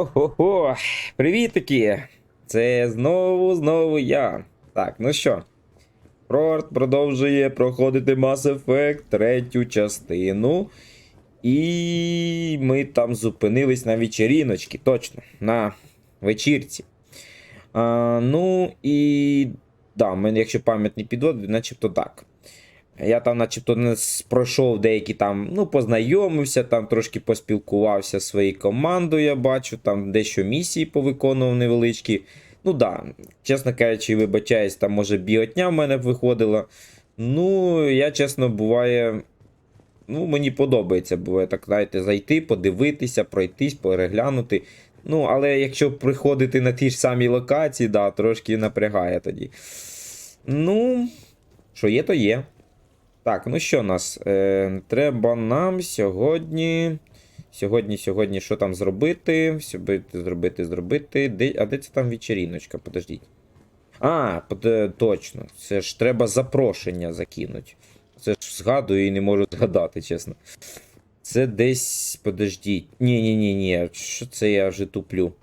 Хо-хо-хо! Привітики! Це знову я. Так, ну що, Шепард продовжує проходити Mass Effect третю частину. І ми там зупинились на вечіріночці, точно, на вечірці. Ну і да, мене, якщо пам'ять не підводить, начебто так. Я там начебто пройшов деякі там, ну, познайомився, там трошки поспілкувався зі своєю командою, я бачу, там дещо місії повиконував невеличкі. Ну да, чесно кажучи, вибачаюсь, там може біготня в мене виходила. Ну, я чесно, буває, ну, мені подобається, буває так, знаєте, зайти, подивитися, пройтись, переглянути. Ну, але якщо приходити на ті ж самі локації, да, трошки напрягає тоді. Ну, що є, то є. Так, ну що нас? Треба нам сьогодні, що там зробити? Зробити. А де це там вечеріночка? Подождіть. Точно. Це ж треба запрошення закинути. Це ж згадую і не можу згадати, чесно. Це десь, подождіть. Ні. Що це я вже туплю?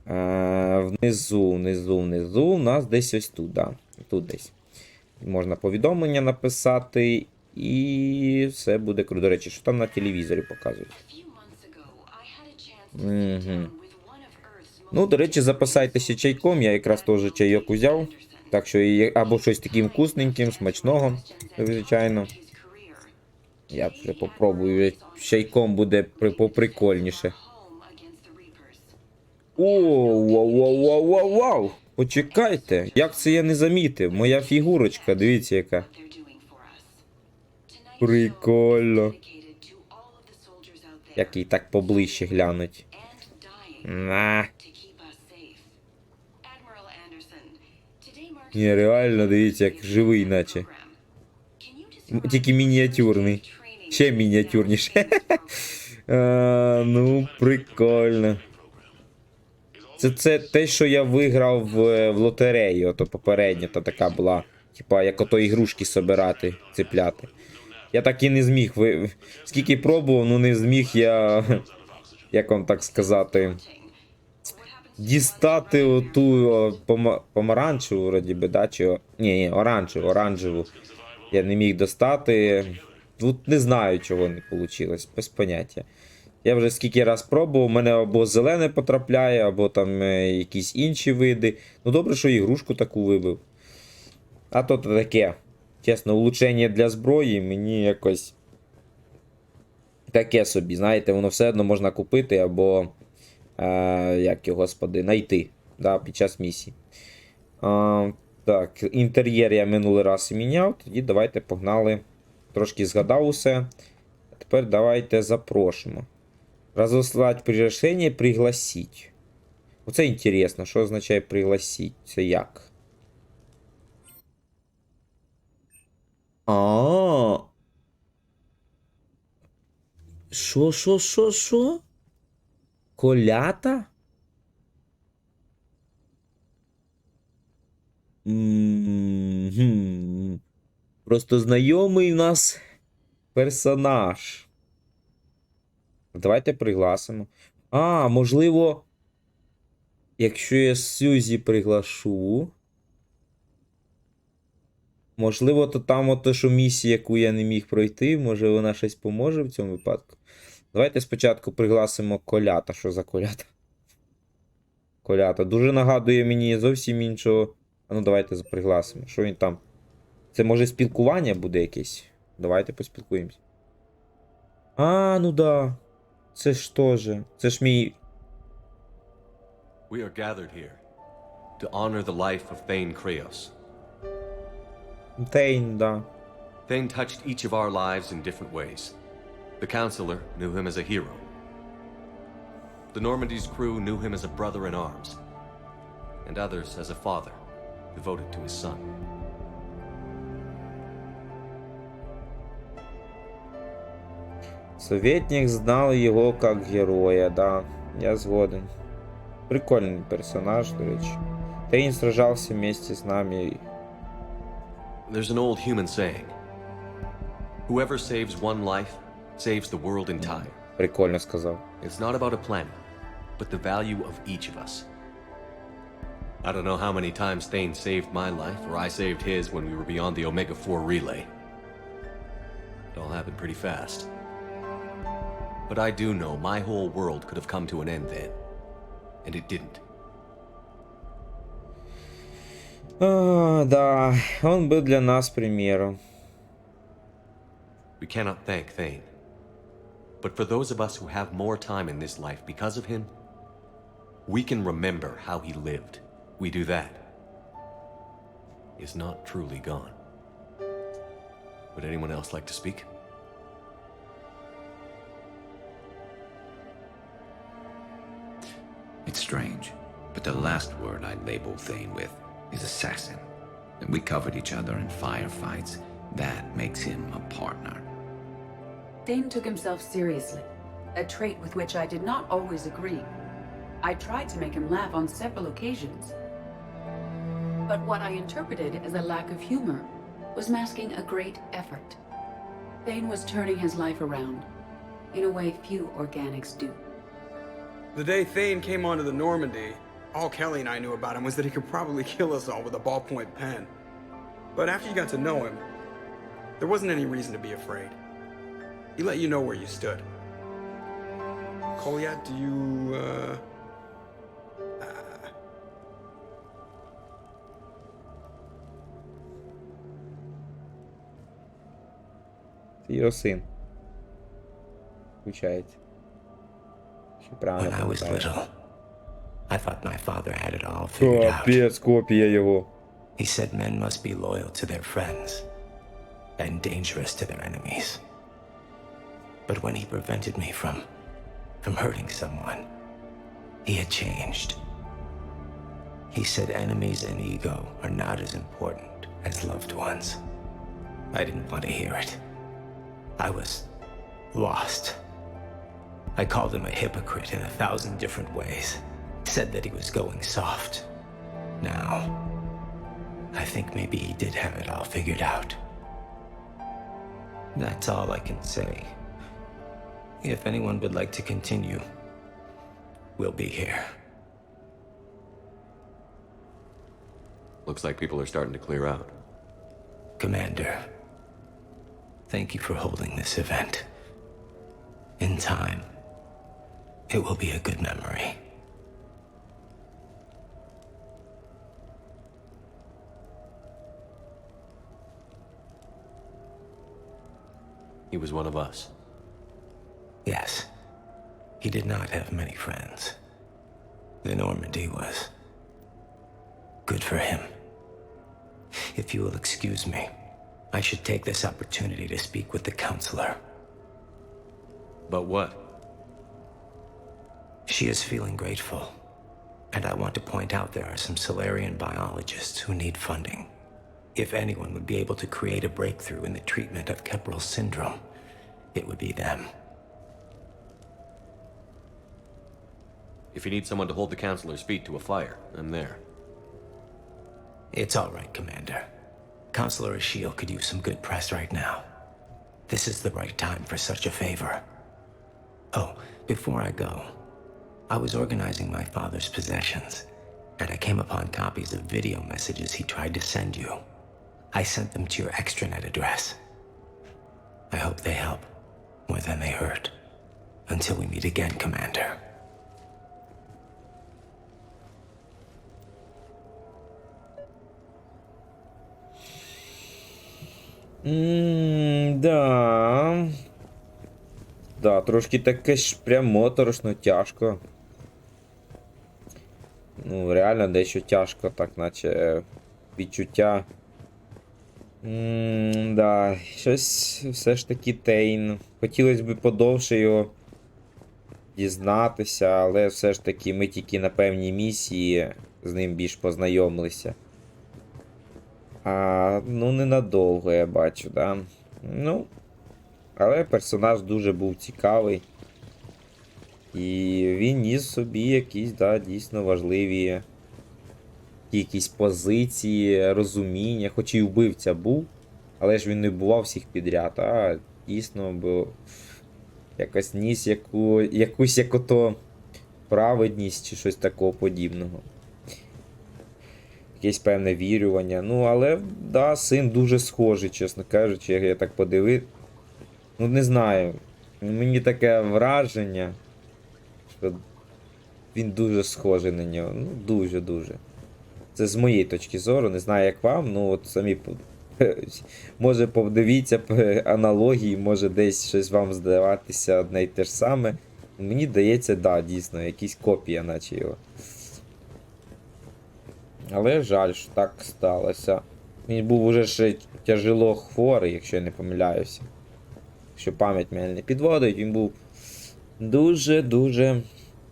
Внизу. У нас десь ось тут, да. Тут десь. Можна повідомлення написати, і все буде круто. До речі, що там на телевізорі показують? Ну, до речі, запасайтеся чайком, я якраз теж чайок узяв. Так що, або щось таким вкусненьким, смачного, звичайно. Я вже попробую, чайком буде поприкольніше. Вау! Почекайте, як це я не замітив? Моя фігурочка, дивіться яка. Прикольно. Як їй так поближче глянуть. Ні, реально, дивіться, як живий наче. Тільки мініатюрний. Ще мініатюрніше. Ну, прикольно. Це те, що я виграв в лотереї, ото попередня, то така була. Типа, як ото ігрушки собирати, цепляти. Я так і не зміг. Скільки пробував, ну не зміг я, як вам так сказати, дістати оту помаранчеву, вроді би, да, чи... Ні, оранжеву. Я не міг достати. Тут не знаю, чого не вийшло, без поняття. Я вже скільки раз пробував, у мене або зелене потрапляє, або там якісь інші види. Ну добре, що ігрушку таку вибив. А то таке. Чесно, улучшення для зброї мені якось таке собі, знаєте, воно все одно можна купити або, як його, господи, знайти, да, під час місії. Так, інтер'єр я минулий раз міняв, тоді давайте погнали. Трошки згадав усе. А тепер давайте запрошимо. Разослать приглашення, пригласить. Оце інтересно, що означає пригласить? Це як? Що? Колята? Просто знайомий у нас персонаж. Давайте пригласимо. Можливо, якщо я Сюзі приглашу, можливо, то там ото, що місія, яку я не міг пройти, може вона щось поможе в цьому випадку. Давайте спочатку пригласимо колята. Що за колята? Колята. Дуже нагадує мені зовсім іншого. Ну, давайте пригласимо. Що він там? Це може спілкування буде якесь? Давайте поспілкуємось. Ну да. Це ж теж. Це ж мій... We are gathered here to honor the life of Thane Kreos. Thane, да. Thane touched each of our lives in different ways. The Counselor knew him as a hero. The Normandy's crew knew him as a brother in arms. And others as a father, devoted to his son. Советник знал его как героя, да. Я згоден. Прикольний персонаж, до речі. Тейн сражався вместе з нами. There's an old human saying. Whoever saves one life, saves the world entire. Прикольно сказав. It's not about a planet. but the value of each of us. I don't know how many times Thane saved my life, or I saved his when we were beyond the Omega-4 relay. It all happened pretty fast. But I do know my whole world could have come to an end then. And it didn't. Да, он был для нас примером. We cannot thank Thane. But for those of us who have more time in this life because of him, we can remember how he lived. We do that. He is not truly gone. Would anyone else like to speak? It's strange, but the last word I'd label Thane with is assassin. And we covered each other in firefights. That makes him a partner. Thane took himself seriously, a trait with which I did not always agree. I tried to make him laugh on several occasions. But what I interpreted as a lack of humor was masking a great effort. Thane was turning his life around, in a way few organics do. The day Thane came onto the Normandy, all Kelly and I knew about him was that he could probably kill us all with a ballpoint pen. But after you got to know him, there wasn't any reason to be afraid. He let you know where you stood. Kolyat, do you, Це його син. Включається. Чи правильно When I was пам'ятаю? little, I thought my father had it all figured out. Капець, копія його. He said men must be loyal to their friends and dangerous to their enemies. But when he prevented me from hurting someone, he had changed. He said enemies and ego are not as important as loved ones. I didn't want to hear it. I was lost. I called him a hypocrite in 1,000 different ways. Said that he was going soft. Now, I think maybe he did have it all figured out. That's all I can say. If anyone would like to continue, we'll be here. Looks like people are starting to clear out. Commander, thank you for holding this event. In time, it will be a good memory. He was one of us. Yes, he did not have many friends. The Normandy was good for him. If you will excuse me, I should take this opportunity to speak with the counselor. But what? She is feeling grateful, and I want to point out there are some Solarian biologists who need funding. If anyone would be able to create a breakthrough in the treatment of Keppel's syndrome, it would be them. If you need someone to hold the counselor's feet to a fire, I'm there. It's all right, Commander. Counselor Ashiel could use some good press right now. This is the right time for such a favor. Oh, before I go, I was organizing my father's possessions, and I came upon copies of video messages he tried to send you. I sent them to your extranet address. I hope they help more than they hurt. Until we meet again, Commander. Да. Да, трошки таке ж прям моторошно, тяжко. Ну, реально дещо тяжко, так наче відчуття. Да, щось все ж таки Тейн. Хотілося б подовше його дізнатися, але все ж таки ми тільки на певній місії з ним більш познайомилися. Ну, ненадовго, я бачу, да. Ну, але персонаж дуже був цікавий. І він ніс собі якісь, да, дійсно важливі якісь позиції, розуміння. Хоч і вбивця був, але ж він не бував всіх підряд, а дійсно був якось ніс якусь як ото праведність чи щось такого подібного. Якесь певне вірювання. Ну, але, да, син дуже схожий, чесно кажучи, як я так подивив. Ну, не знаю. Мені таке враження, що він дуже схожий на нього. Ну, дуже-дуже. Це з моєї точки зору, не знаю, як вам, ну, от самі, може, подивіться аналогії, може десь щось вам здаватися одне й те ж саме. Мені здається, да, дійсно, якісь копія, наче його. Але жаль, що так сталося. Він був уже ще тяжело хворий, якщо я не помиляюся. Якщо пам'ять мене не підводить, він був дуже-дуже,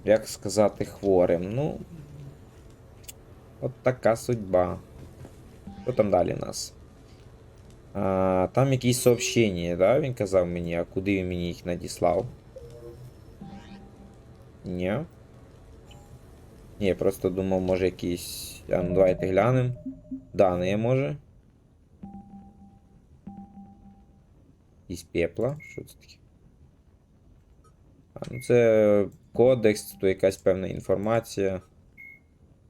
як сказати, хворим. Ну, от така судьба. Що там далі у нас? Там якісь сообщення, да? Він казав мені, а куди він мені їх надіслав? Ні. Ні, я просто думав, може якісь... Ну, давайте глянемо. Дані, може. Із пепла. Що це таке? Ну це кодекс, то якась певна інформація.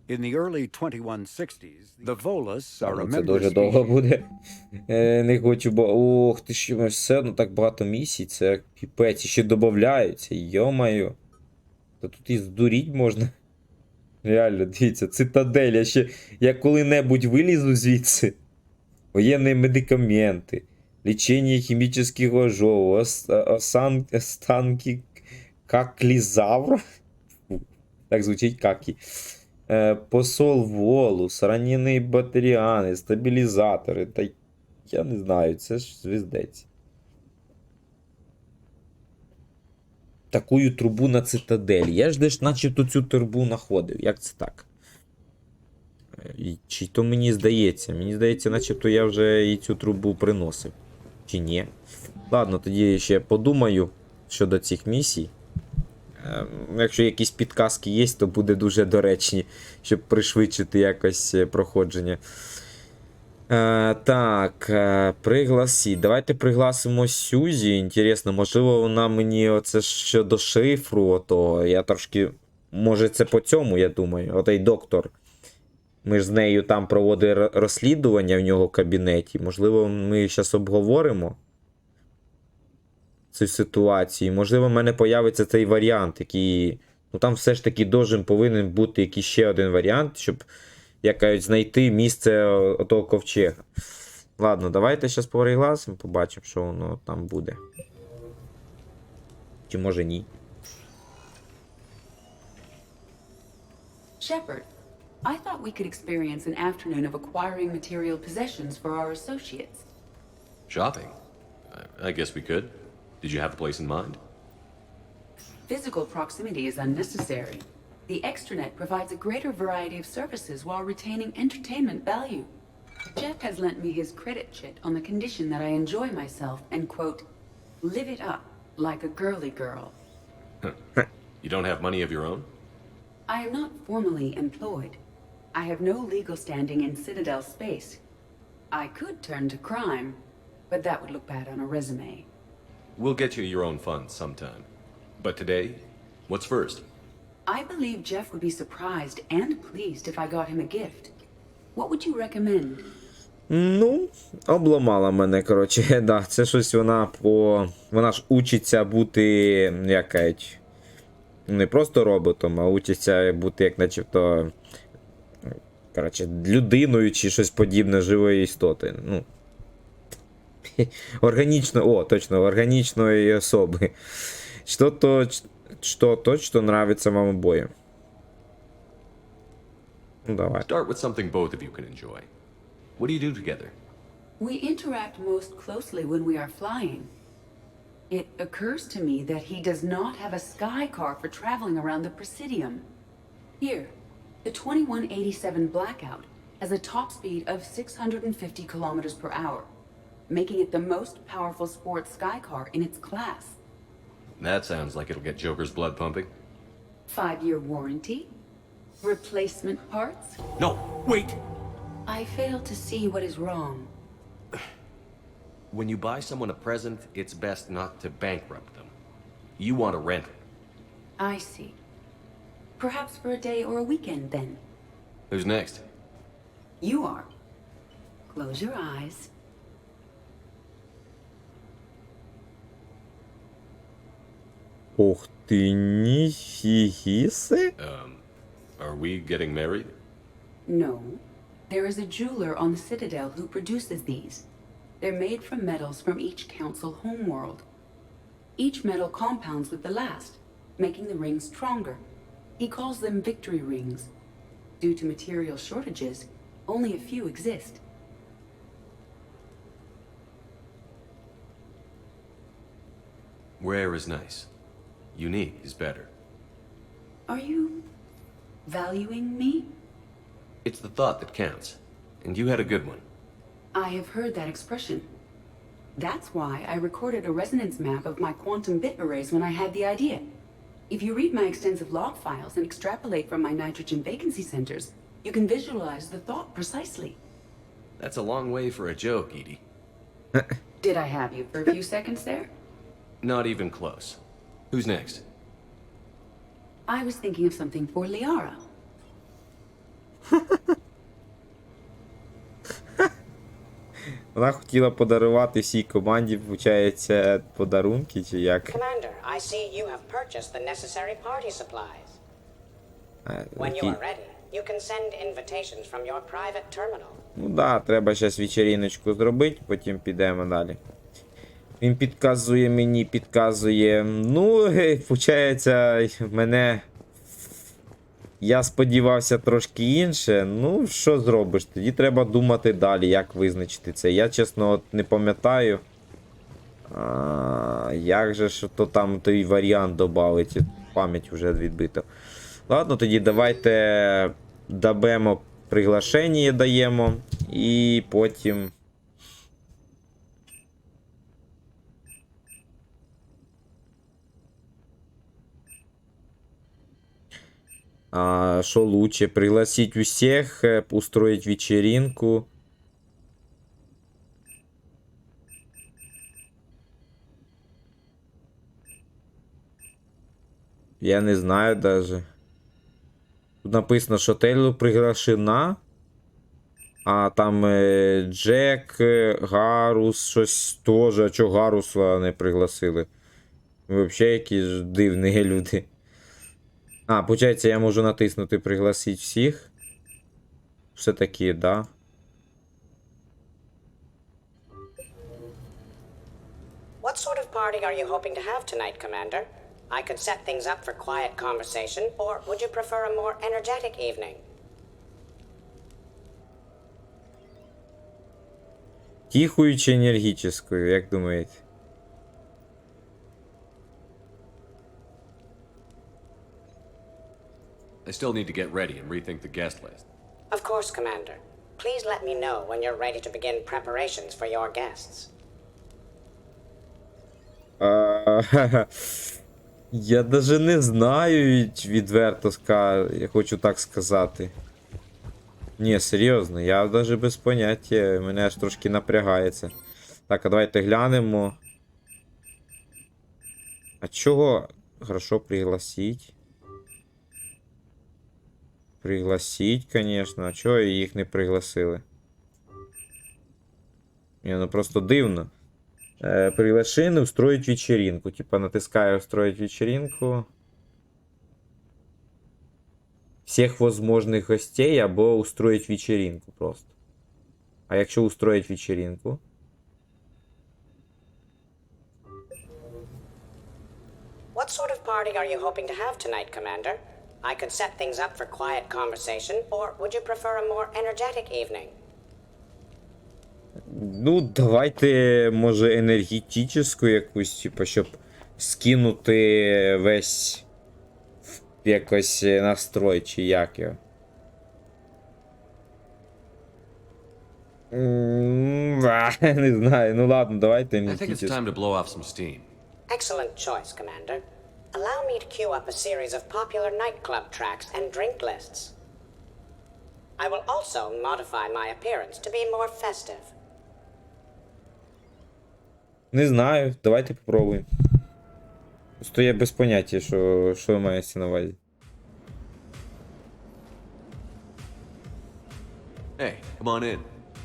In the early 2160s, the Volas are a Це member дуже довго species. буде. Не хочу, бо... Ох, ти що, все одно так багато місій, це піпець, і ще додаються, йо-маю. Та тут і здуріть можна. Реально, дивіться, цитадель, я коли-небудь вилізу звідси. Воєнні медикаменти, лічення хімічних ожогів, останки каклізавра. Так звучить какі. Посол волус, ранені батаріани, стабілізатори. Та я не знаю, це ж звіздець. Такую трубу на цитаделі. Я ж десь начебто цю трубу знаходив. Як це так? Чи то мені здається? Мені здається, начебто я вже і цю трубу приносив. Чи ні? Ладно, тоді ще подумаю щодо цих місій. Якщо якісь підказки є, то буде дуже доречні, щоб пришвидшити якось проходження. Так, пригласіть. Давайте пригласимо Сюзі. Інтересно, можливо, вона мені оце щодо шифру, то я трошки... Може це по цьому, я думаю. Отей доктор. Ми ж з нею там проводили розслідування в нього в кабінеті. Можливо, ми зараз обговоримо цю ситуацію. Можливо, в мене появиться цей варіант, який... Ну там все ж таки повинен бути якийсь ще один варіант, щоб... як кажуть, знайти місце отого ковчега. Ладно, давайте зараз перегласимо, побачимо, що воно там буде. Чи може ні. Shepard, I thought we could experience an afternoon of acquiring material possessions for our associates. Shopping? I guess we could. Did you have a place in mind? Physical proximity is unnecessary. The extranet provides a greater variety of services while retaining entertainment value. Jeff has lent me his credit chit on the condition that I enjoy myself and, quote, live it up like a girly girl. You don't have money of your own? I am not formally employed. I have no legal standing in Citadel space. I could turn to crime, but that would look bad on a resume. We'll get you your own funds sometime. But today, what's first? I believe Jeff would be surprised and pleased if I got him a gift. What would you recommend? Ну, обламала мене, коротше, да, це щось вона ж учиться бути, як кажуть, не просто роботом, а учиться бути, як начебто, коротше, людиною чи щось подібне живої істоти. Ну, органічної особи. Что нравится вам обоим. Ну, давай. Start with something both of you can enjoy. What do you do together? We interact most closely when we are flying. It occurs to me that he does not have a sky car for traveling around the Presidium. Here, the 2187 Blackout has a top speed of 650 kilometers per hour, making it the most powerful sports sky car in its class. That sounds like it'll get Joker's blood pumping. 5-year warranty? Replacement parts? No, wait! I fail to see what is wrong. When you buy someone a present, it's best not to bankrupt them. You want to rent it. I see. Perhaps for a day or a weekend, then. Who's next? You are. Close your eyes. Ух ти, ніфігіси. Are we getting married? No. There is a jeweler on the Citadel who produces these. They're made from metals from each council homeworld. Each metal compounds with the last, making the rings stronger. He calls them victory rings. Due to material shortages, only a few exist. Rare is nice. Unique is better. Are you valuing me? It's the thought that counts. And you had a good one. I have heard that expression. That's why I recorded a resonance map of my quantum bit arrays when I had the idea. If you read my extensive log files and extrapolate from my nitrogen vacancy centers, you can visualize the thought precisely. That's a long way for a joke, Edie. Did I have you for a few seconds there? Not even close. Who's next? I was thinking of something for Liara. Вона хотіла подарувати всій команді, виходить, подарунки, чи як? Commander, I see you have purchased the necessary party supplies. When you are ready, you can send invitations from your private terminal. Ну да, треба зараз вечеріночку зробити, потім підемо далі. Він підказує мені, підказує. Ну, виходить, мене... Я сподівався трошки інше. Ну, що зробиш? Тоді треба думати далі, як визначити це. Я, чесно, от не пам'ятаю. Як же ж то там той варіант додати? Пам'ять вже відбита. Ладно, тоді давайте дабемо приглашення, даємо. І потім... Что лучше? Пригласить у всех, устроить вечеринку. Я не знаю даже. Тут написано, що Тейлор приглашена. А там Джек, Гарус, щось теж. А чого Гаруса не пригласили? Взагалі якісь дивні люди. Получається, я можу натиснути пригласить всіх. Все-таки, да. What sort of party are you hoping to have tonight, Commander? I could set things up for quiet conversation, or would you prefer a more energetic evening? Тихою чи енергічною, як думаєте? I still need to get ready and rethink the guest list. Of course, Commander. Please let me know when you're ready to begin preparations for your guests. Я даже не знаю, відверто я хочу так сказати. Ні, серйозно, я даже без поняття, мене аж трошки напрягається. Так, а давайте глянемо. А чого? Хорошо, пригласить. Пригласить, конечно. А чого їх не пригласили? Ні, ну просто дивно. Приглашены устроить вечеринку. Типа натискаю устроить вечеринку. Всех возможных гостей або устроить вечеринку просто. А якщо устроить вечеринку? What sort of party are you hoping to have tonight, Commander? I could set things up for quiet conversation, or would you prefer a more energetic evening? Ну, давайте, може, енергетичну якусь, типу, щоб скинути весь якось настрой, чи як його. Не знаю, ну ладно, давайте I think it's енергетичну. time to blow off some steam. Excellent choice, Commander. Allow me to queue up a series of popular nightclub tracks and drink lists. I will also modify my appearance to be more festive. Не знаю, давайте попробуємо. Просто я без поняття, що мається на увазі. Come on in.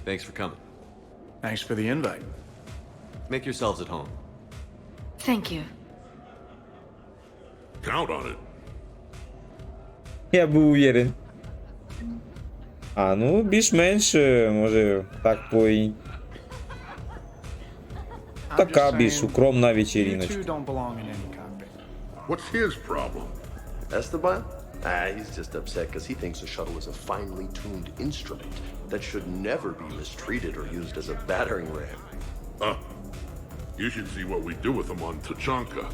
Thanks for coming. Thanks for the invite. Make yourselves at home. Thank you. Count on it. Я був уверен. А, ну, більш-менш, може, так по... Така більш укромна вечеріночка. What's his problem? Esteban? He's just upset because he thinks the shuttle is a finely tuned instrument that should never be mistreated or used as a battering ram. You should see what we do with him on Tachanka.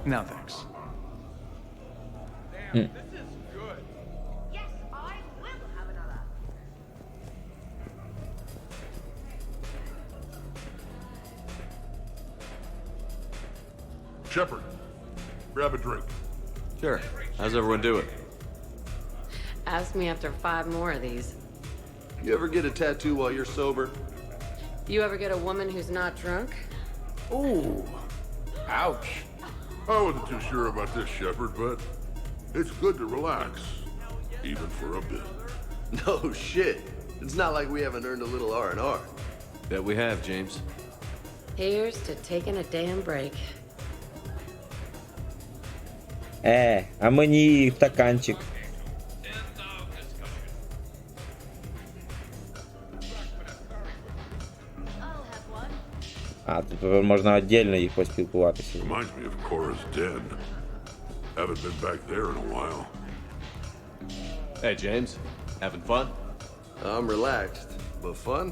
No thanks. Shepard, grab a drink. Sure. How's everyone doing? Ask me after 5 more of these. You ever get a tattoo while you're sober? You ever get a woman who's not drunk? Ooh. Ouch. I wasn't too sure about this, Shepard, but it's good to relax, even for a bit. No shit. It's not like we haven't earned a little R&R. Bet we have, James. Here's to taking a damn break. А мені стаканчик. А, тут тепер можна віддільно їх поспілкуватися. Reminds me of Cora's den. Haven't been back there in a while. Hey, James. Having fun? I'm relaxed, but fun?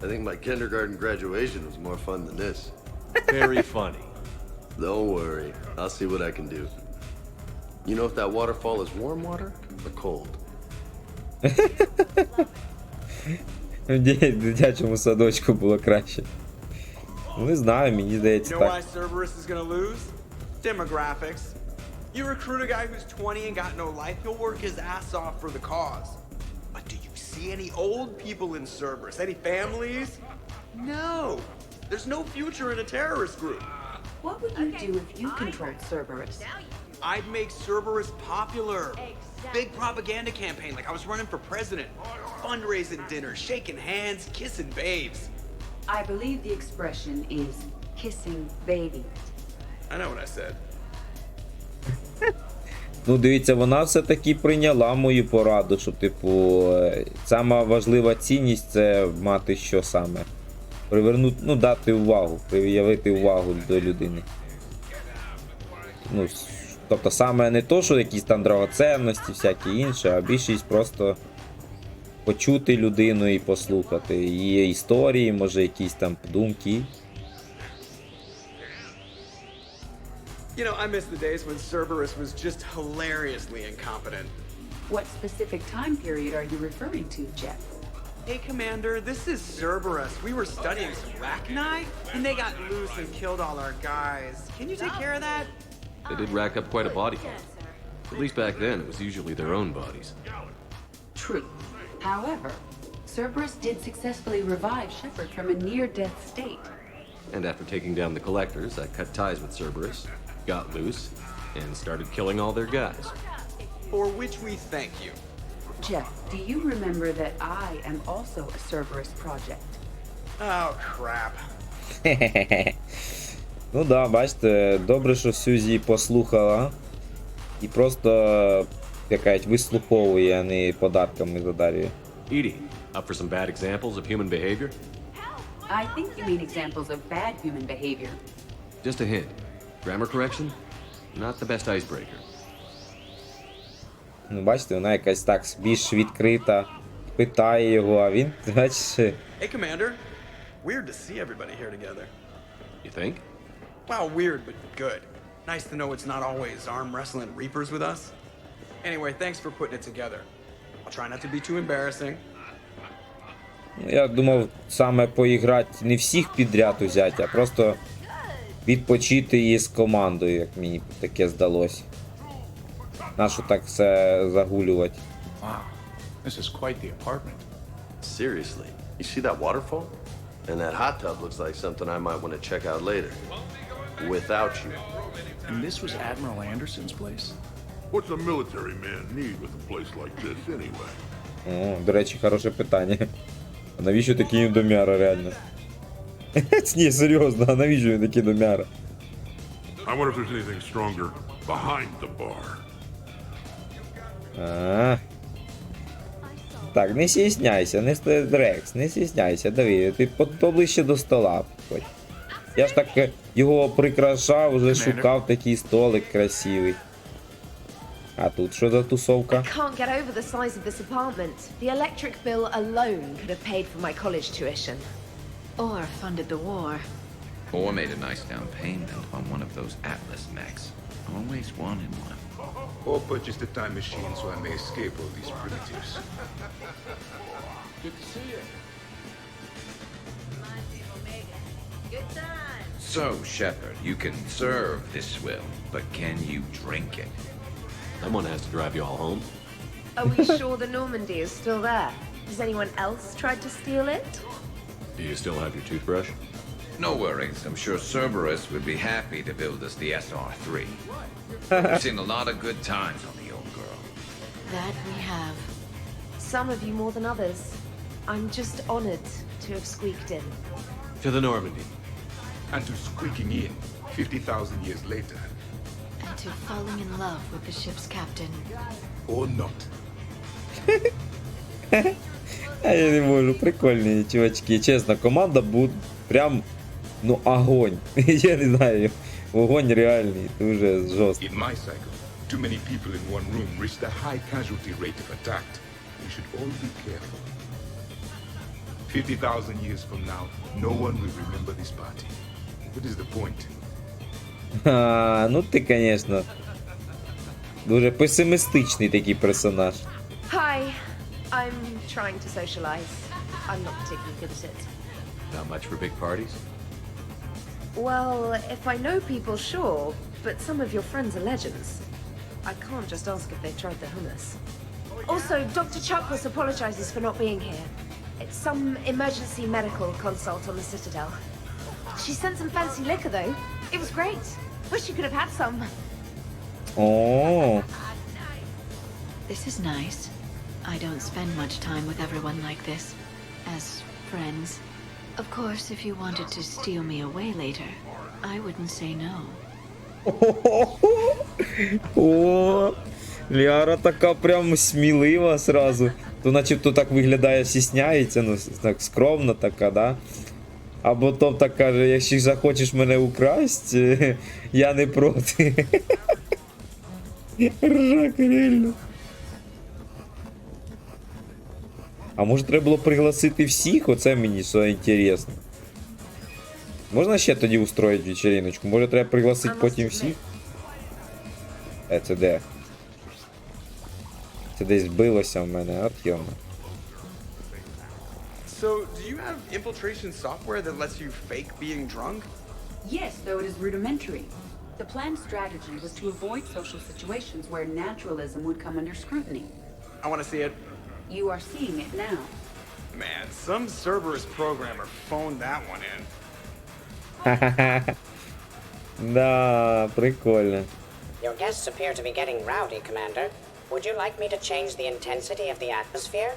I think my kindergarten graduation was more fun than this. Very funny. Don't worry. I'll see what I can do. You know if that waterfall is warm water or cold? В дитячому садочку було краще. Не знаю, мені здається You know why так. Cerberus is gonna lose? Demographics. You recruit a guy who's 20 and got no life, he'll work his ass off for the cause. But do you see any old people in Cerberus? Any families? No. There's no future in a terrorist group. What would you do if you controlled Cerberus? I'd make Cerberus popular. Big propaganda campaign like I was running for president. Fundraising dinners, shaking hands, kissing babes. I believe the expression is kissing babies. I know what I said. Ну, дивіться, вона все-таки прийняла мою пораду, що, типу, сама важлива цінність це мати що саме? Привернути, ну, дати увагу, проявити увагу до людини. Ну, тобто саме не то, що якісь там драгоценності, всякі інші, а більшість просто почути людину і послухати її історії, може якісь там думки. You know, I miss the days when Cerberus was just hilariously incompetent. What specific time period are you referring to, Jeff? Hey, Commander, this is Cerberus. We were studying some Rachni, and they got loose and killed all our guys. Can you take care of that? They did rack up quite a body count. At least back then, it was usually their own bodies. True. However, Cerberus did successfully revive Shepard from a near-death state. And after taking down the collectors, I cut ties with Cerberus, got loose, and started killing all their guys. For which we thank you. Jeff, do you remember that I am also a Cerberus project? Oh, crap. Ну да, бачите, добре, що Сюзі послухала і просто, як кажуть, вислуховує, а не подарками задарює. Edie, up for some bad examples of human behavior? I think you mean examples of bad human behavior. Just a hint. Grammar correction? Not the best icebreaker. Ну, бачите, вона якась так більш відкрита, питає його, а він, бачиш... Hey, Commander. Weird to see everybody here together. You think? Well, weird, but good. Nice to know it's not always arm wrestling reapers with us. Anyway, thanks for putting it together. I'll try not to be too embarrassing. Я думав саме поіграти не всіх підряд взяти, а просто відпочити її з командою, як мені таке здалося. Нащо так все загулювати? Wow. This is quite the apartment. Seriously, you see that waterfall? And that hot tub looks like something I might want to check out later. Without you. And this was Admiral Anderson's place? What's a military man need with a place like this anyway? О, до речі, хороше питання. А навіщо такий їм домяра, реально? Ні, серйозно, а навіщо він такий домяра? I wonder if there's anything stronger behind the bar. Так, не стісняйся, Рекс, не стісняйся, Давид, ти поближче до стола. Хоч. Я ж так його прикрашав, вже шукав такий столик красивий. А тут що за тусовка? I can't get over the size of this apartment. The electric bill alone could have paid for my college tuition. Or funded the war. Or made a nice down payment on one of those Atlas mechs. Always wanted one. Or purchased a time machine so I may escape all these primitives. Good to see you. Good time. So, Shepard, you can serve this swill, but can you drink it? Someone has to drive you all home. Are we sure the Normandy is still there? Has anyone else tried to steal it? Do you still have your toothbrush? No worries. I'm sure Cerberus would be happy to build us the SR3. We've seen a lot of good times on the old girl. That we have. Some of you more than others. I'm just honored to have squeaked in. To the Normandy. And to squeaking in 50,000 years later. And to falling in love with the ship's captain. Or not. А я не можу, прикольні чувачки. Чесно, команда буде прям, ну, огонь. Я не знаю, вогонь реальний, дуже жорсткий. In my cycle, too many people in one room reached a high casualty rate if attacked. We should all be careful. 50,000 years from now, no one will remember this party. What is the point? Ну ти, звісно, дуже песимістичний такий персонаж. Hi. I'm trying to socialize. I'm not particularly good at it. Not much for big parties? Well, if I know people, sure, but some of your friends are legends. I can't just ask if they've tried the hummus. Also, Dr. Chuckless apologizes for not being here. It's some emergency medical consult on the Citadel. She sent some fancy liquor, though. It was great. Wish you could have had some. Oh. This is nice. I don't spend much time with everyone like this, as friends. Of course, if you wanted to steal me away later, I wouldn't say no. О, Ліара така прям смілива сразу. То начебто так виглядає, стісняється, ну так скромно така, да? А потім так каже, якщо захочеш мене украсть, я не проти. Ржак, реально. А може треба було пригласити всіх? Оце мені що інтересно. Можна ще тоді устроїти вечериночку? Може треба пригласити потім всіх? Це де? Це десь збилося в мене, от йома. So, do you have infiltration software that lets you fake being drunk? Yes, though it is rudimentary. The planned strategy was to avoid social situations where naturalism would come under scrutiny. I want to see it. You are seeing it now. Man, some Cerberus programmer phoned that one in. Да, прикольно. Your guests appear to be getting rowdy, Commander. Would you like me to change the intensity of the atmosphere?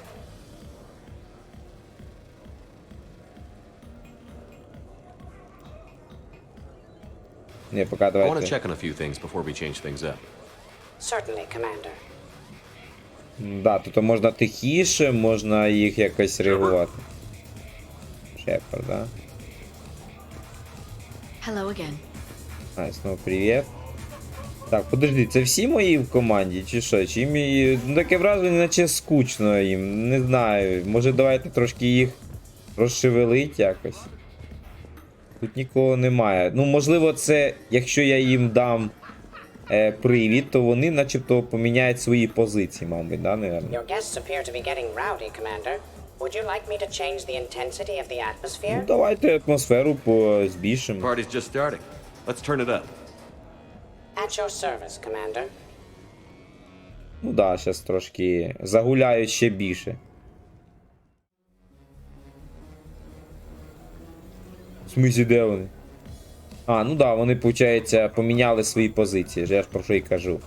Не, пока I want to давайте. check on a few things before we change things up. Certainly, Commander. Да, тут можна тихіше, можна їх якось реагувати. Шепард, да? Hello again. Знову привіт. Так, подожди, це всі мої в команді, чи що? Чи їм... Ну, таке враження, наче скучно їм, не знаю. Може давайте трошки їх розшевелить якось. Тут нікого немає. Ну, можливо, це, якщо я їм дам привід, то вони начебто поміняють свої позиції, мабуть, да, наверное? Your guests appear to be getting rowdy, Commander. Would you like me to change the intensity of the atmosphere? Ну, давайте атмосферу збільшимо. Party's just starting. Let's turn it up. At your service, Commander. Ну да, зараз трошки загуляють ще більше. В смысле, де вони? А, ну да, вони, виходить, поміняли свої позиції, я ж про що і кажу.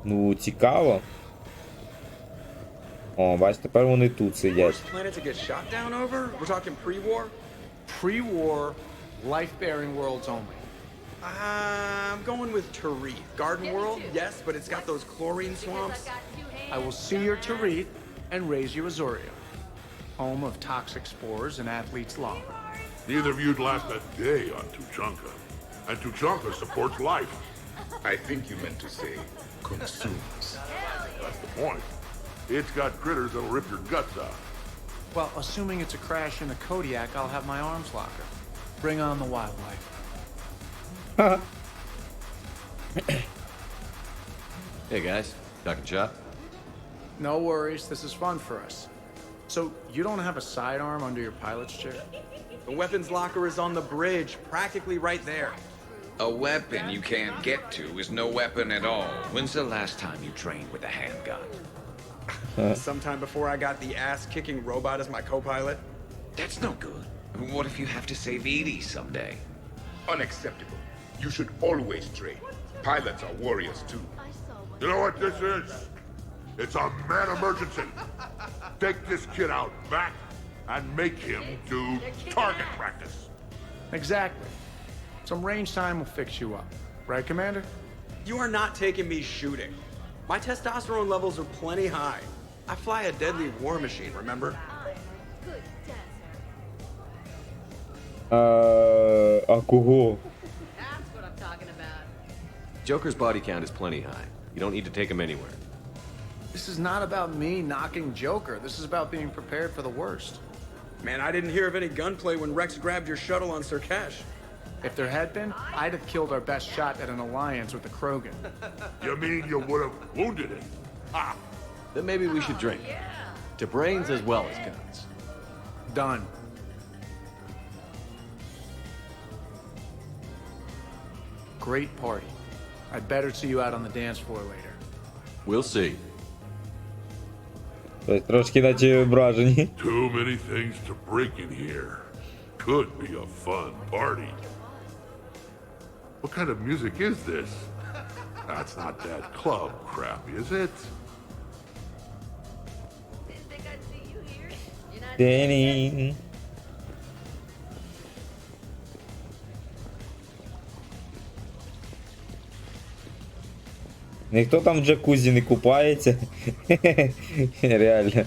Ну, цікаво. О, бач, тепер вони тут сидять. Worst planet to get shot down over? We're talking pre-war? Pre-war, life-bearing worlds only. I'm going with Tarith. Garden World, yes, but it's got those chlorine swamps. I will see your Tarith and raise you Azoria, home of toxic spores and athlete's lava. Neither of you'd last a day on Tuchanka. And Tuchanka supports life. I think you meant to say consumes. That's the point. It's got critters that'll rip your guts out. Well, assuming it's a crash in the Kodiak, I'll have my arms locker. Bring on the wildlife. Hey guys, talking shop? No worries, this is fun for us. So, you don't have a sidearm under your pilot's chair? The weapons locker is on the bridge, practically right there. A weapon you can't get to is no weapon at all. When's the last time you trained with a handgun? Sometime before I got the ass-kicking robot as my co-pilot. That's no good. What if you have to save Edie someday? Unacceptable. You should always train. Pilots are warriors too. You know what this is? It's a mad emergency. Take this kid out back and make him do target practice. Exactly. Some range time will fix you up. Right, Commander? You are not taking me shooting. My testosterone levels are plenty high. I fly a deadly war machine, remember? А кого? Joker's body count is plenty high. You don't need to take him anywhere. This is not about me knocking Joker. This is about being prepared for the worst. Man, I didn't hear of any gunplay when Rex grabbed your shuttle on Sirkesh. If there had been, I'd have killed our best shot at an alliance with the Krogan. You mean you would have wounded him? Ah, Then maybe we should drink. To brains as well as guns. Done. Great party. I'd better see you out on the dance floor later. We'll see. Тобто трошки наче вражені. too many things to break in here. Could be a fun party. What kind of music is this? That's not that club crap, is it? Дені. Ніхто там в джакузі не купається. Реально.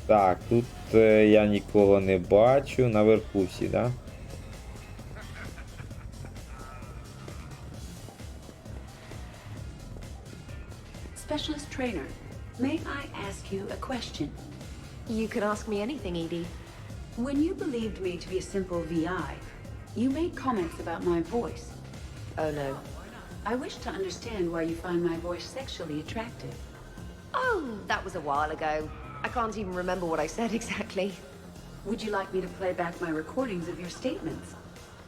Так, тут я нікого не бачу. Наверху всі, да? Specialist trainer, may I ask you a question? You can ask me anything, Edie. When you believed me to be a simple VI, you made comments about my voice. Oh no. I wish to understand why you find my voice sexually attractive. Oh, that was a while ago. I can't even remember what I said exactly. Would you like me to play back my recordings of your statements?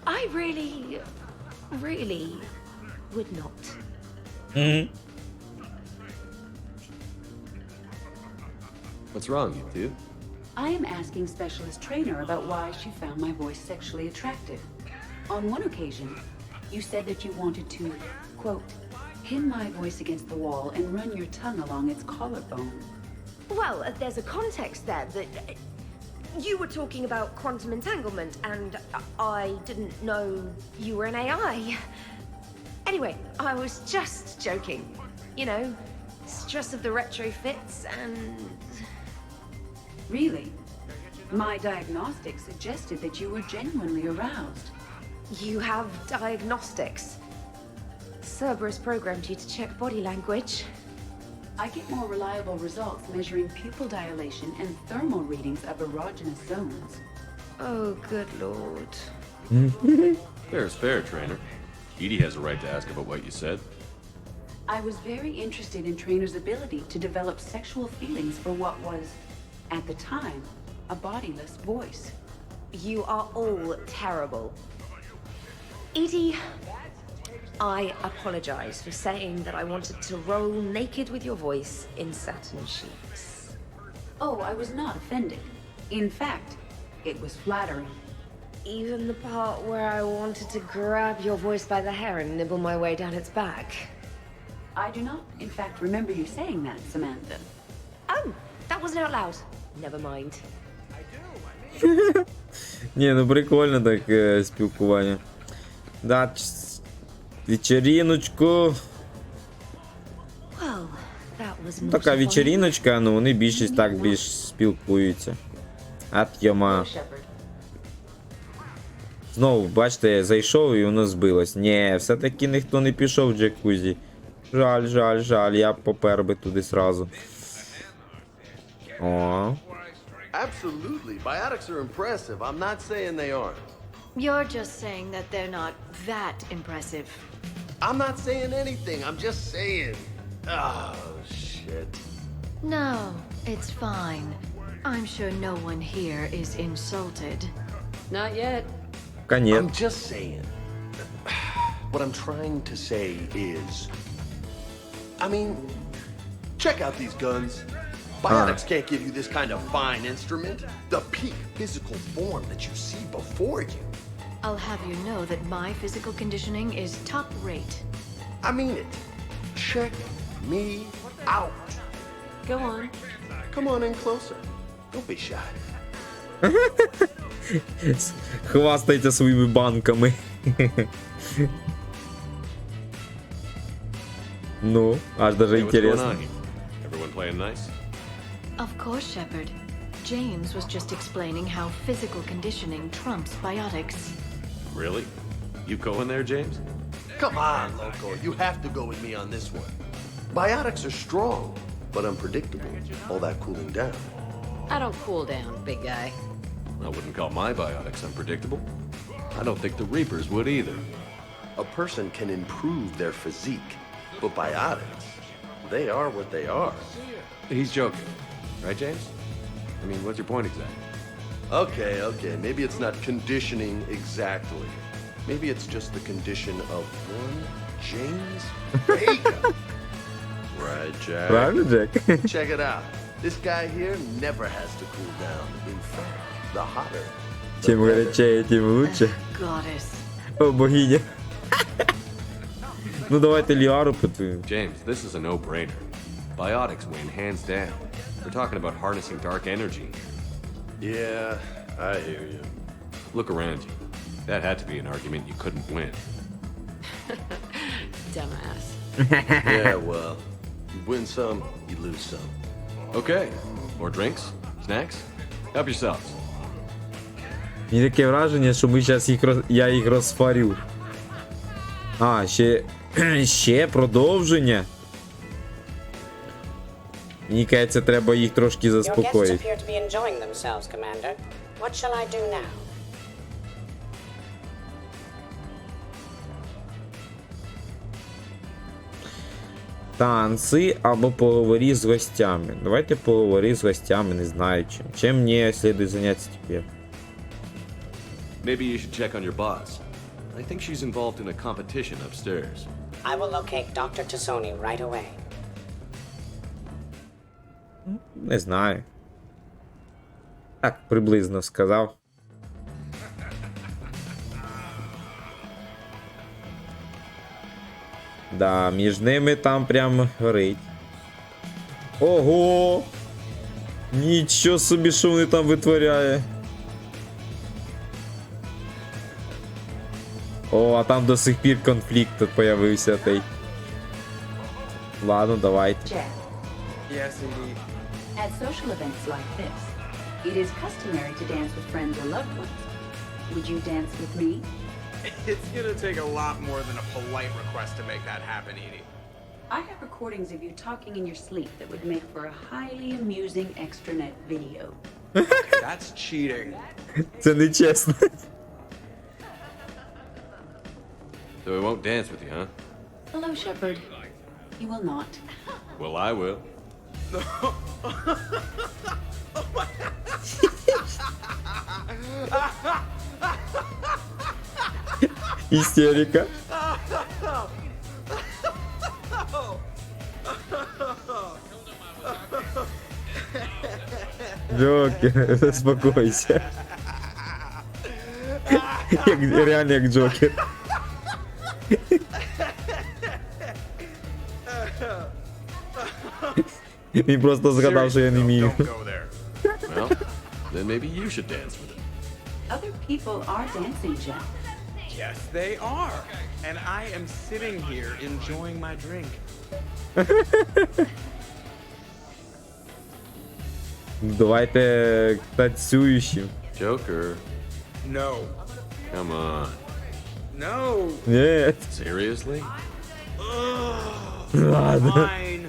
I really would not. What's wrong, you two? I am asking Specialist Trainer about why she found my voice sexually attractive. On one occasion, you said that you wanted to, quote, pin my voice against the wall and run your tongue along its collarbone. Well, there's a context there that you were talking about quantum entanglement, and I didn't know you were an AI. Anyway, I was just joking. You know, stress of the retrofits and... Really? My diagnostics suggested that you were genuinely aroused. You have diagnostics. Cerberus programmed you to check body language. I get more reliable results measuring pupil dilation and thermal readings of erogenous zones. Oh, good lord. Fair is fair, trainer. Edie has a right to ask about what you said. I was very interested in Trainer's ability to develop sexual feelings for what was, at the time, a bodiless voice. You are all terrible. Edie, I apologize for saying that I wanted to roll naked with your voice in satin sheets. Oh, I was not offended. In fact, it was flattering. Even the part where I wanted to grab your voice by the hair and nibble my way down its back. I do not, in fact, remember you saying that, Samantha. Oh, that wasn't out loud. Never mind. Ні, ну прикольно так спілкування. Да, вечериночку. Well, that was Ну, така вечериночка, ну вони більшість так більш спілкуються. От йома. Знову, бачите, зайшов і воно збилось. Ні, все-таки ніхто не пішов в джакузі. Жаль, жаль, жаль, я попер би туди сразу. О. Absolutely. Biotics are impressive. I'm not saying they aren't. You're just saying that they're not that impressive. I'm not saying anything. I'm just saying. Oh, shit. No, it's fine. I'm sure no one here is insulted. Not yet. Конец. I'm just saying. What I'm trying to say is, I mean, check out these guns. Biotics can't give you this kind of fine instrument. The peak physical form that you see before you. I'll have you know that my physical conditioning is top rate. I mean it. Check me out. Go on. Come on in closer. Don't be shy. Хвастайте своїми банками. Ну, аж даже интересно. Everyone playing nice? Of course, Shepard. James was just explaining how physical conditioning trumps biotics. Really? You going there, James? Come on, Loco. You have to go with me on this one. Biotics are strong, but unpredictable. All that cooling down. I don't cool down, big guy. I wouldn't call my biotics unpredictable. I don't think the Reapers would either. A person can improve their physique, but biotics, they are what they are. He's joking. Right, James? I mean, what's your point exactly? Okay. Maybe it's not conditioning exactly. Maybe it's just the condition of one James Vega. Right, Jack? Правильно, Джек? Check it out. This guy here never has to cool down. In fact, the hotter. Чим горячее, тим лучше. Goddess. О, богиня. Ну давайте Ліару питаємо. James, this is a no-brainer. Biotics win hands down. We're talking about harnessing dark energy. Yeah, I hear you. Look around you. That had to be an argument you couldn't win. Dumbass. Yeah, well, you win some, you lose some. Okay. More drinks? Snacks? Help yourselves. Мені таке враження, що ми зараз я їх розфарю. А, ще продовження. Мені кажеться, треба їх трошки Your guests заспокоїти. appear to be enjoying themselves, Commander. What shall I do now? Танці або поговори з гостями. Давайте поговори з гостями, не знаю чим. Чим мені слід зайнятися тепер? Maybe you should check on your boss. I think she's involved in a competition upstairs. I will locate Dr. Tassoni right away. Не знаю. Так, приблизно сказав. Да, між ними там прям горить. Ого! Нічого собі, що вони там витворяє. О, а там до сих пір конфлікт тут появився той. Ладно, давайте. Jack, Yes, indeed. at social events like this, it is customary to dance with friends or loved ones. Would you dance with me? It's gonna take a lot more than a polite request to make that happen, Edie. I have recordings of you talking in your sleep that would make for a highly amusing extranet video. That's cheating. Це не чесно. So we won't dance with you, huh? Hello, Shepard. You will not. Well, I will. Істерика. Джокер, заспокойся. Реально як Джокер. Він просто згадав, що я не вмію. Well, then maybe you should dance with him. Other people are dancing, Jeff. Yes, they are. And I am sitting here enjoying my drink. Давайте танцюючі. Joker, No. come on. No. Ні. Seriously? Ладно. Fine.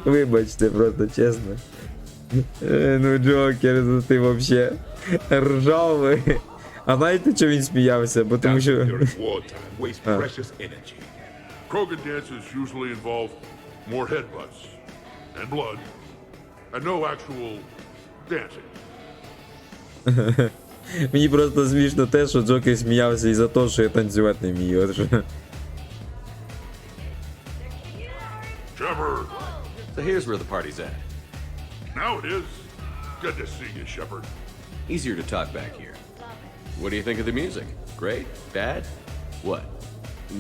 Вибачте, просто чесно. Ну, Джокер, ну ти вообще ржав ви. А знаєте, чого він сміявся? Бо тому що... During wartime, waste precious energy. Krogan dances usually involve more headbutts and blood and no actual dancing. Мені просто смішно те, що Джокер сміявся із-за того, що я танцювати не вмію. От що. Shepard! So here's where the party's at. Now it is. Good to see you, Shepard. Easier to talk back here. What do you think of the music? Great? Bad? What?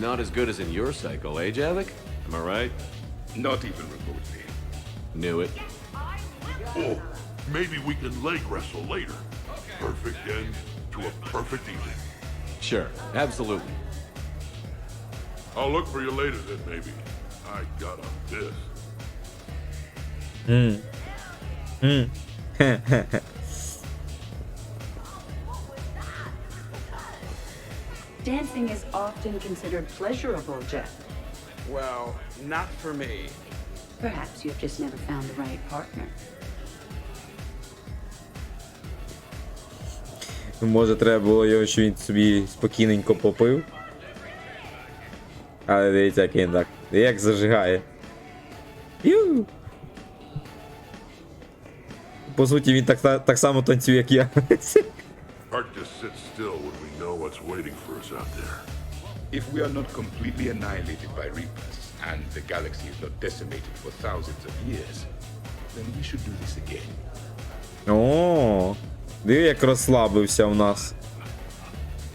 Not as good as in your cycle, eh, Javik? Am I right? Not even remotely. Knew it. Oh, maybe we can leg wrestle later. Perfect end to a perfect evening. Sure, absolutely. I'll look for you later then, maybe. I got a this. Dancing is often considered pleasurable, Jeff. Well, not for me. Perhaps you've just never found the right partner. Може, треба було його, що він собі спокійненько попив. Але дивіться, як він так. Як зажигає. Ю! По суті, він так само танцює, як я. Hard to sit still when we know what's waiting for us out there. If we are not completely annihilated by Reapers, and the galaxy is not decimated for thousands of years, then we should do this again. О, диви, як розслабився у нас.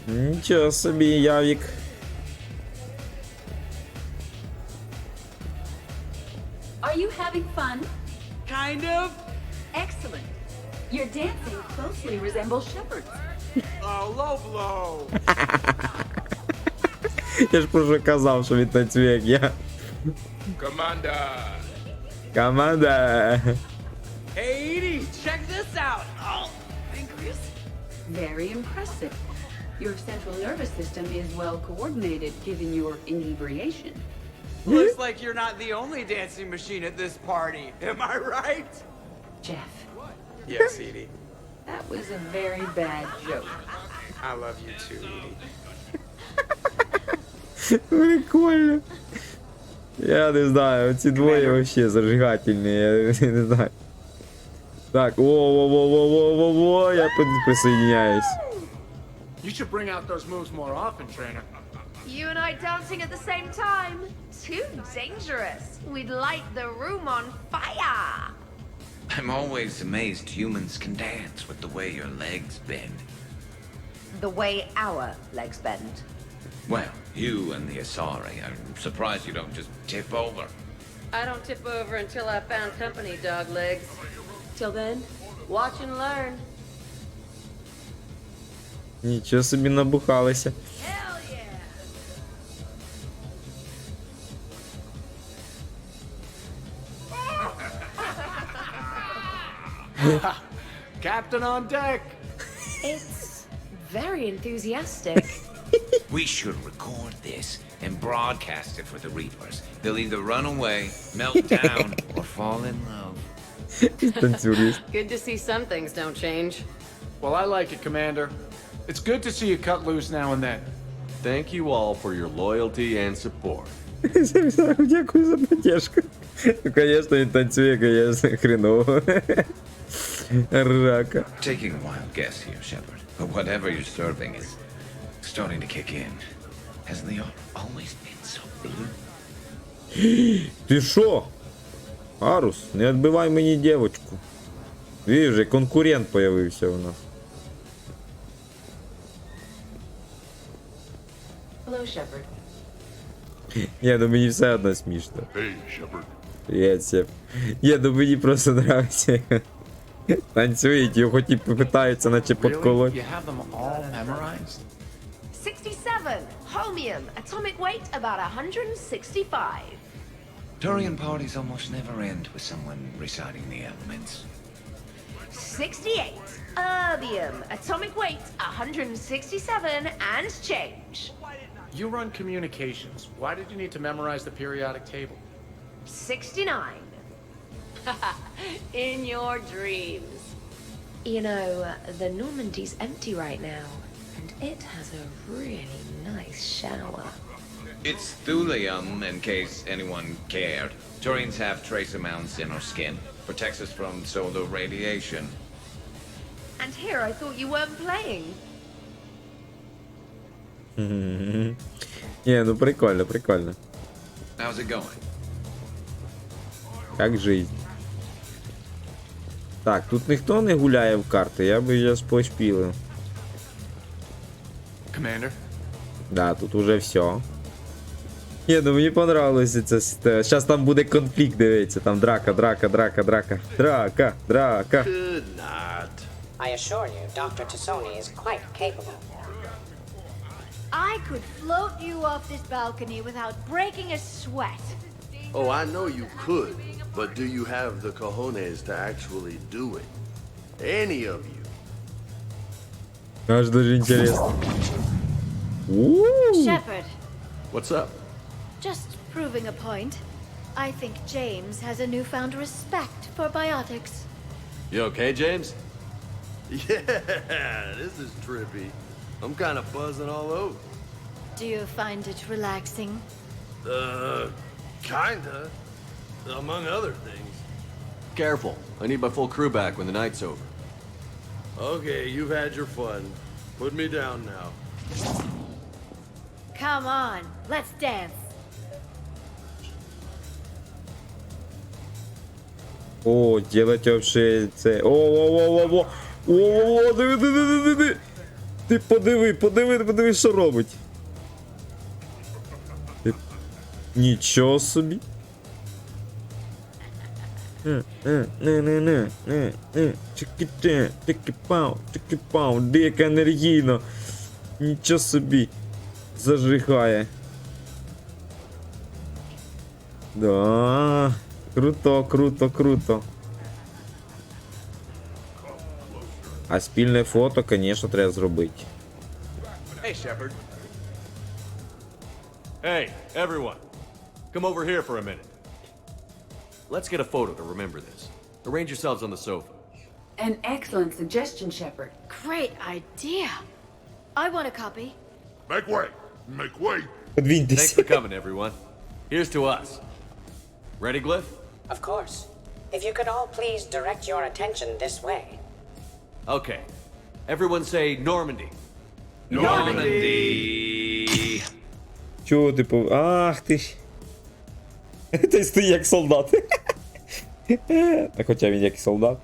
Нічого собі, Явік. Are you having fun? Kind of. Excellent. Your dancing closely resembles Shepard's. Oh, low blow. Я ж про що казав, що він танцює, як я. Commander! Команда! Hey, Edie, check this out. Oh, pancreas. Very impressive. Your central nervous system is well coordinated given your inebriation. Looks like you're not the only dancing machine at this party. Am I right? Jeff, Yes, Edie. that was a very bad joke. I love you too, Edie. Прикольно. Я не знаю, оці двоє вообще зажигательні, я не знаю. Так, во-во-во-во-во-во, я присоединяюсь. You should bring out those moves more often, trainer. You and I dancing at the same time? Too dangerous. We'd light the room on fire. I'm always amazed humans can dance with the way your legs bend. The way our legs bend. Well, you and the Asari, I'm surprised you don't just tip over. I don't tip over until I found company, dog legs. Till then, watch and learn. Нічого собі набухалися. Hell Yeah! Captain on deck! It's very enthusiastic. We should record this and broadcast it for the Reapers. They'll either run away, melt down, or fall in love. Good to see some things don't change. Well, I like it, Commander. It's good to see you cut loose now and then. Thank you all for your loyalty and support. Дякую за поддержку. Ну, конечно, він танцює, конечно, хреново. Рака. Taking a wild guess here, Shepard, but whatever you're serving is starting to kick in. Hasn't the art always been so blue? Ти шо? Арус, не відбивай мені дівочку. Видиш, вже конкурент появився у нас. Hello, Shepard. Ні, ну мені все одно смішно. Hey, Shepard. Привіт, Сеп. Ні, ну мені просто нравиться. Танцюють, його хоч і питаються, наче подколоть. You have them all memorized? 67. Holmium. Atomic weight about 165. Turian parties almost never end with someone reciting the elements. 68. Erbium. Atomic weight 167 and change. You run communications. Why did you need to memorize the periodic table? 69. In your dreams. You know, the Normandy's empty right now, and it has a really nice shower. It's thulium, in case anyone cared. Turians have trace amounts in our skin. Protects us from solar radiation. And here I thought you weren't playing. Ні, ну прикольно, прикольно. How's it going? Як жизнь. Так, тут ніхто не гуляє в карти, я би зараз пошпілив. Commander? Да, тут уже все. Ні, ну мені понравилося це. Зараз там буде конфлікт, дивіться, там драка. Драка. Could not. I assure you, Dr. Tassoni is quite capable. I could float you off this balcony without breaking a sweat. Oh, I know you could, but do you have the cojones to actually do it? Any of you? Аж дуже інтересно. Shepard, What's up? just proving a point. I think James has a newfound respect for biotics. You okay, James? Yeah, this is trippy. I'm kind of buzzing all over. Do you find it relaxing? Kinda. Among other things. Careful. I need my full crew back when the night's over. Okay, you've had your fun. Put me down now. Come on, let's dance. О, делать вообще це. О, диви. Ти подиви, що робить. Нічого собі. Чики-пау, дико енергійно. Нічого собі. Зажигає. Да. Круто. А спільне фото, конечно, треба зробити. Hey, Shepard. Hey, everyone. Come over here for a minute. Let's get a photo to remember this. Arrange yourselves on the sofa. An excellent suggestion, Shepard. Great idea. I want a copy. Make way! Make way! Thanks for coming, everyone. Here's to us. Ready, Glyph? Of course. If you could all please direct your attention this way. Okay. Everyone say Normandy. Normandy! Чого ти пов... Ах ти ж. Ти стоїть як солдат. А хоча він як солдат.